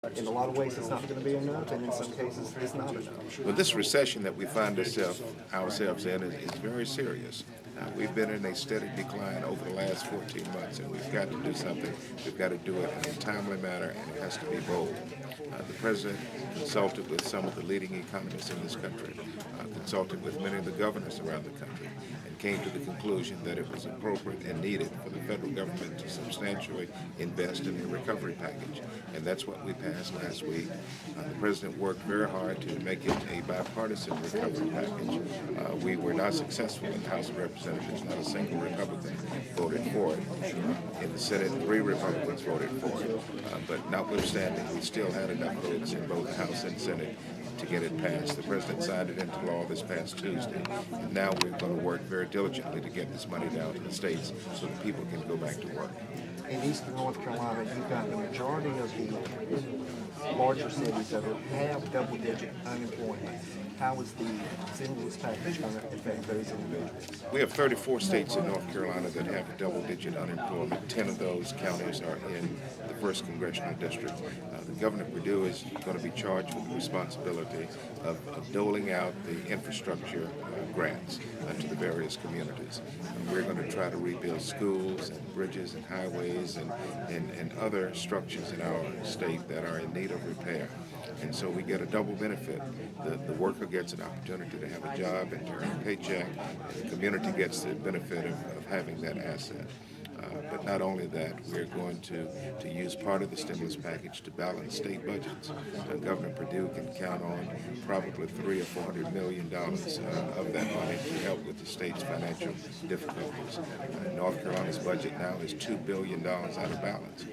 In a lot of ways, it's not going to be enough, and in some cases, it's not enough. Well, this recession that we find ourselves in is very serious. We've been in a steady decline over the last 14 months, and we've got to do something. We've got to do it in a timely manner, and it has to be bold. The president consulted with some of the leading economists in this country, consulted with many of the governors around the country, and came to the conclusion that it was appropriate and needed for the federal government to substantially invest in a recovery package. And that's what we passed last week. The president worked very hard to make it a bipartisan recovery package. We were not successful in the House of Representatives. Not a single Republican voted for it. In the Senate, 3 Republicans voted for it. But notwithstanding, we still had enough votes in both the House and Senate to get it passed. The president signed it into law this past Tuesday. And now we're going to work very diligently to get this money down to the states so that people can go back to work. In eastern North Carolina, you've got the majority of the larger cities that have double-digit unemployment. How is the stimulus package going to affect those individuals? We have 34 states in North Carolina that have double-digit unemployment. 10 of those counties are in the 1st Congressional District. The Governor Perdue is going to be charged with the responsibility of doling out the infrastructure grants to the various communities. And we're going to try to rebuild schools and bridges and highways and other structures in our state that are in need of repair. And so we get a double benefit. The worker gets an opportunity to have a job and to earn a paycheck, and the community gets the benefit of having that asset. But not only that, we're going to use part of the stimulus package to balance state budgets. Governor Perdue can count on probably $300 or $400 million of that money to help with the state's financial difficulties. North Carolina's budget now is $2 billion out of balance.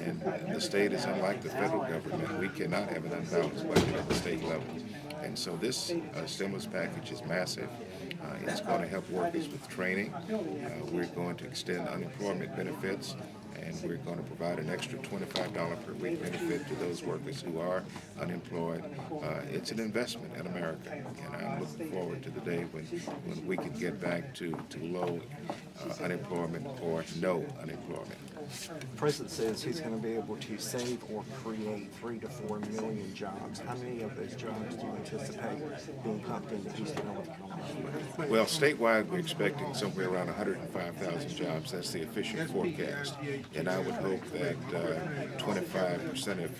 And the state is unlike the federal government. We cannot have an unbalanced budget at the state level. And so this stimulus package is massive. It's going to help workers with training. We're going to extend unemployment benefits, and we're going to provide an extra $25 per week benefit to those workers who are unemployed. It's an investment in America, and I'm looking forward to the day when we can get back to low unemployment or no unemployment. The president says he's going to be able to save or create 3 to 4 million jobs. How many of those jobs do you anticipate being pumped into eastern North Carolina? Well, statewide, we're expecting somewhere around 105,000 jobs. That's the official forecast. And I would hope that 25% of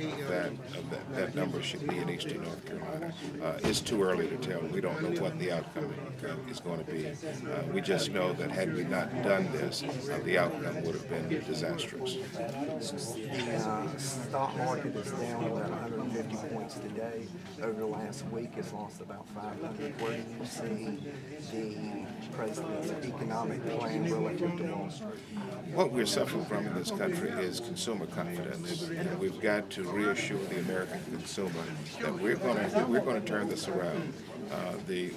that number should be in eastern North Carolina. It's too early to tell. We don't know what the outcome is going to be. We just know that had we not done this, the outcome would have been disastrous. The stock market is down about 150 points today. Over the last week, it's lost about 500. Where do you see the president's economic plan relative to Wall Street? What we're suffering from in this country is consumer confidence, and we've got to reassure the American consumer that we're going to turn this around. The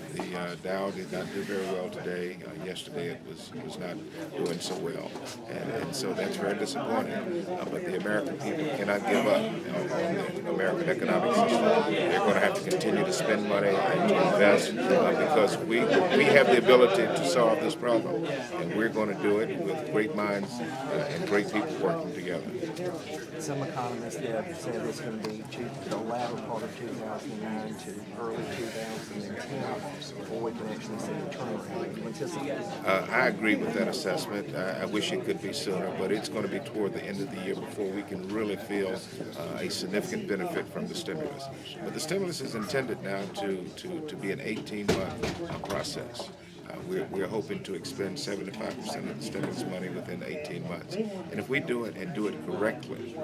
Dow did not do very well today. Yesterday it was not doing so well, and so that's very disappointing. But the American people cannot give up on the American economic system. They're going to have to continue to spend money and to invest because we have the ability to solve this problem, and we're going to do it with great minds and great people working together. Some economists have said it's going to be the latter part of 2009 to early 2010 before we can actually see a turnaround. Do you anticipate? I agree with that assessment. I wish it could be sooner, but it's going to be toward the end of the year before we can really feel a significant benefit from the stimulus. But the stimulus is intended now to be an 18-month process. We're hoping to expend 75% of the stimulus money within 18 months. And if we do it and do it correctly,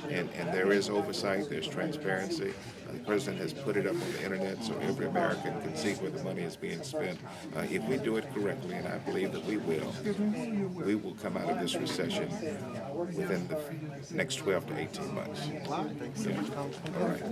and there is oversight, there's transparency, the president has put it up on the internet so every American can see where the money is being spent. If we do it correctly, and I believe that we will come out of this recession within the next 12 to 18 months. Thanks so much, Congressman. All right.